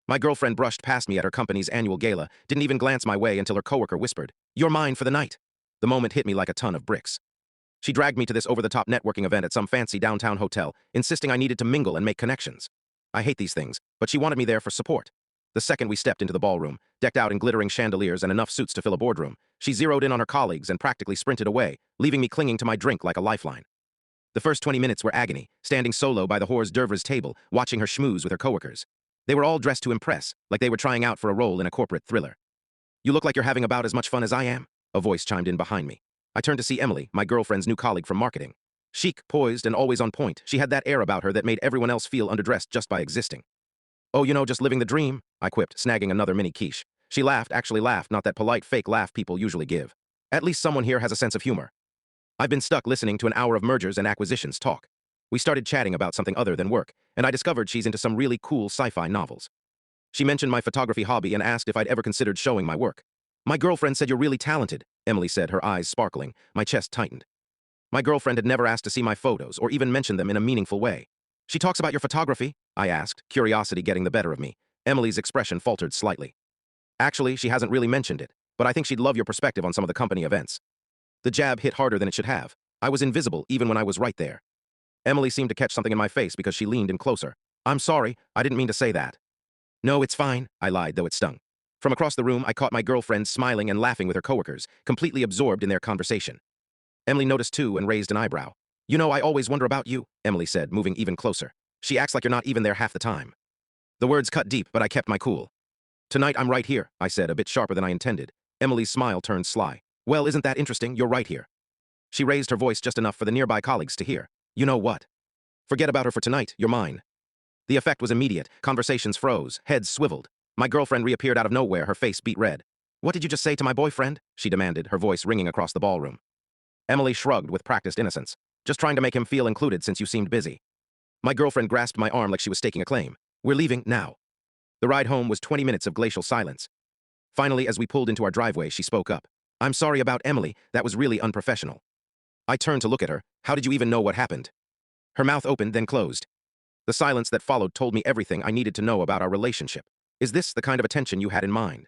My girlfriend brushed past me at her company's annual gala, didn't even glance my way until her coworker whispered, "You're mine for the night." The moment hit me like a ton of bricks. She dragged me to this over-the-top networking event at some fancy downtown hotel, insisting I needed to mingle and make connections. I hate these things, but she wanted me there for support. The second we stepped into the ballroom, decked out in glittering chandeliers and enough suits to fill a boardroom, she zeroed in on her colleagues and practically sprinted away, leaving me clinging to my drink like a lifeline. The first 20 minutes were agony, standing solo by the hors d'oeuvres table, watching her schmooze with her coworkers. They were all dressed to impress, like they were trying out for a role in a corporate thriller. "You look like you're having about as much fun as I am," a voice chimed in behind me. I turned to see Emily, my girlfriend's new colleague from marketing. Chic, poised, and always on point, she had that air about her that made everyone else feel underdressed just by existing. "Oh, just living the dream," I quipped, snagging another mini quiche. She laughed, actually laughed, not that polite fake laugh people usually give. At least someone here has a sense of humor. I've been stuck listening to an hour of mergers and acquisitions talk. We started chatting about something other than work, and I discovered she's into some really cool sci-fi novels. She mentioned my photography hobby and asked if I'd ever considered showing my work. "My girlfriend said you're really talented," Emily said, her eyes sparkling. My chest tightened. My girlfriend had never asked to see my photos or even mentioned them in a meaningful way. "She talks about your photography?" I asked, curiosity getting the better of me. Emily's expression faltered slightly. "Actually, she hasn't really mentioned it, but I think she'd love your perspective on some of the company events." The jab hit harder than it should have. I was invisible even when I was right there. Emily seemed to catch something in my face because she leaned in closer. "I'm sorry, I didn't mean to say that." "No, it's fine," I lied, though it stung. From across the room, I caught my girlfriend smiling and laughing with her coworkers, completely absorbed in their conversation. Emily noticed too and raised an eyebrow. I always wonder about you," Emily said, moving even closer. "She acts like you're not even there half the time." The words cut deep, but I kept my cool. "Tonight I'm right here," I said, a bit sharper than I intended. Emily's smile turned sly. "Well, isn't that interesting? You're right here." She raised her voice just enough for the nearby colleagues to hear. "You know what? Forget about her for tonight, you're mine." The effect was immediate. Conversations froze, heads swiveled. My girlfriend reappeared out of nowhere, her face beet red. "What did you just say to my boyfriend?" she demanded, her voice ringing across the ballroom. Emily shrugged with practiced innocence. "Just trying to make him feel included since you seemed busy." My girlfriend grasped my arm like she was staking a claim. "We're leaving now." The ride home was 20 minutes of glacial silence. Finally, as we pulled into our driveway, she spoke up. "I'm sorry about Emily, that was really unprofessional." I turned to look at her. "How did you even know what happened?" Her mouth opened, then closed. The silence that followed told me everything I needed to know about our relationship. "Is this the kind of attention you had in mind?"